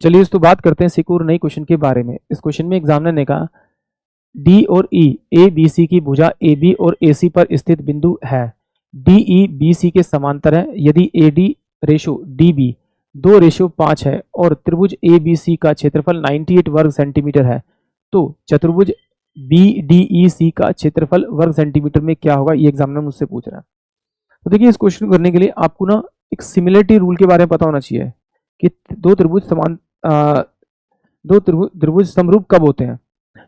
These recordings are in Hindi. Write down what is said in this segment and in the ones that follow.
चलिए इस तो बात करते हैं सिक्योर नई क्वेश्चन के बारे में। इस क्वेश्चन में एग्जामिनर ने कहा डी और ई ए बी सी की भुजा ए बी और ए सी पर स्थित बिंदु है। डी ई बी सी के समांतर है यदि A D ratio D B 2:5 है और त्रिभुज ए बी सी का क्षेत्रफल 98 वर्ग सेंटीमीटर है, तो चतुर्भुज बी डी ई सी का क्षेत्रफल वर्ग सेंटीमीटर में क्या होगा, ये एग्जामिनर मुझसे पूछ रहा है। तो देखिए इस क्वेश्चन को करने के लिए आपको ना एक सिमिलरिटी रूल के बारे में पता होना चाहिए कि दो त्रिभुज समान दो त्रिभुज समरूप कब होते हैं।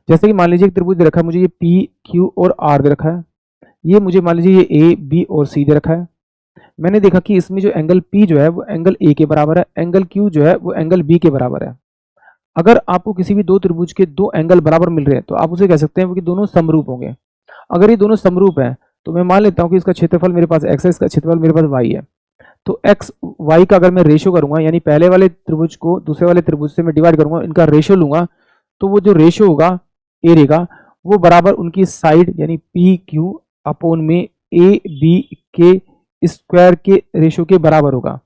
जैसे कि मान लीजिए एक त्रिभुज दे रखा है मुझे, ये पी क्यू और आर दे रखा है, ये मुझे मान लीजिए ये ए बी और सी दे रखा है। मैंने देखा कि इसमें जो एंगल पी जो है वो एंगल ए के बराबर है, एंगल क्यू जो है वो एंगल बी के बराबर है। अगर आपको किसी भी दो त्रिभुज के दो एंगल बराबर मिल रहे हैं तो आप उसे कह सकते हैं कि दोनों समरूप होंगे। अगर ये दोनों समरूप हैं तो मैं मान लेता हूं कि इसका क्षेत्रफल मेरे पास x है, इसका क्षेत्रफल मेरे पास y है। तो x y का अगर मैं रेशियो करूंगा, यानी पहले वाले त्रिभुज को दूसरे वाले त्रिभुज से मैं डिवाइड करूंगा, इनका रेशियो लूंगा, तो वो जो रेशियो होगा एरिया का वो बराबर उनकी साइड यानी पी क्यू अपॉन में ए बी के स्क्वायर के रेशियो के बराबर होगा।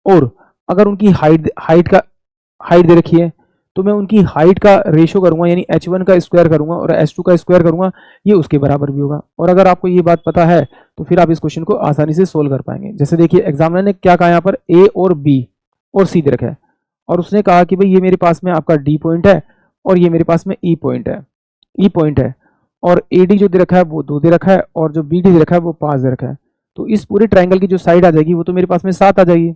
और अगर उनकी हाइट दे रखी है तो मैं उनकी हाइट का रेशियो करूंगा यानी h1 का स्क्वायर करूंगा और h2 का स्क्वायर करूंगा, ये उसके बराबर भी होगा। और अगर आपको ये बात पता है तो फिर आप इस क्वेश्चन को आसानी से सोल्व कर पाएंगे। जैसे देखिए एग्जामिनर ने क्या कहा, यहाँ पर a और b और c दे रखा है और उसने कहा कि भाई ये मेरे पास में आपका d पॉइंट है और ये मेरे पास में e पॉइंट है और AD जो दे रखा है वो 2 दे रखा है और जो BD दे रखा है वो 5 दे रखा है। तो इस पूरे ट्राइंगल की जो साइड आ जाएगी वो तो मेरे पास में 7 आ जाएगी।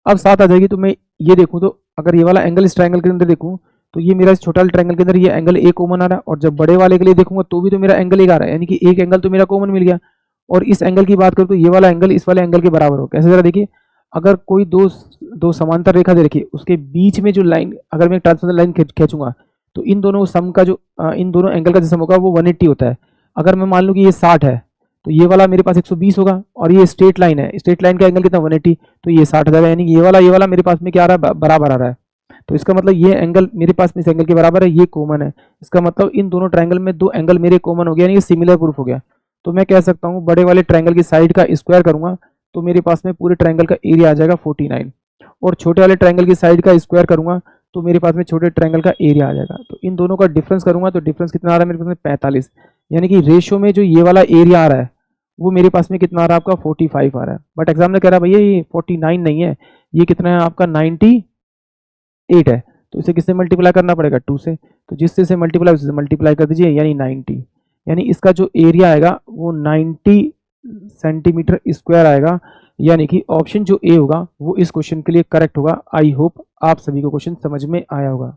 अब 7 आ जाएगी तो मैं ये देखूं तो अगर ये वाला एंगल इस ट्राइंगल के अंदर देखूं तो ये मेरा इस छोटा वाले ट्राइंगल के अंदर ये एंगल ए कॉमन आ रहा है, और जब बड़े वाले के लिए देखूंगा तो भी तो मेरा एंगल एक आ रहा है, यानी कि एक एंगल तो मेरा कॉमन मिल गया। और इस एंगल की बात करूं तो ये वाला एंगल इस वाले एंगल के बराबर हो। कैसे जरा देखिए, अगर कोई दो समांतर रेखा दे रखी है उसके बीच में जो लाइन, अगर मैं ट्रांसवर्सल लाइन खींचूंगा तो इन दोनों सम का जो इन दोनों एंगल का जो सम होगा वो 180 होता है। अगर मैं मान लूं कि ये 60 है तो ये वाला मेरे पास 120 होगा, और ये स्ट्रेट लाइन है, स्ट्रेट लाइन का एंगल कितना 180, तो ये 60 आ जाएगा, यानी ये वाला मेरे पास में क्या आ रहा है, बराबर आ रहा है। तो इसका मतलब ये एंगल मेरे पास में इस एंगल के बराबर है, ये कॉमन है। इसका मतलब इन दोनों ट्राइंगल में दो एंगल मेरे कॉमन हो गया, यानी कि सिमिलर प्रूफ हो गया। तो मैं कह सकता हूँ बड़े वाले ट्राइंगल की साइड का स्क्वायर करूंगा तो मेरे पास में पूरे ट्राइंगल का एरिया आ जाएगा 49, और छोटे वाले ट्राइंगल की साइड का स्क्वायर करूंगा तो मेरे पास में छोटे ट्राइंगल का एरिया आ जाएगा। तो इन दोनों का डिफरेंस करूंगा तो डिफरेंस कितना आ रहा है मेरे पास में 45, यानी कि रेशियो में जो ये वाला एरिया आ रहा है वो मेरे पास में कितना आ रहा है आपका 45 आ रहा है। बट एग्जामिनर कह रहा है भैया ये 49 नहीं है, ये कितना है आपका 98 है। तो इसे किससे मल्टीप्लाई करना पड़ेगा, 2 से। तो जिससे से मल्टीप्लाई उससे मल्टीप्लाई कर दीजिए, यानी 90, यानी इसका जो एरिया आएगा वो 90 सेंटीमीटर स्क्वायर आएगा। यानी कि ऑप्शन जो ए होगा वो इस क्वेश्चन के लिए करेक्ट होगा। आई होप आप सभी को क्वेश्चन समझ में आया होगा।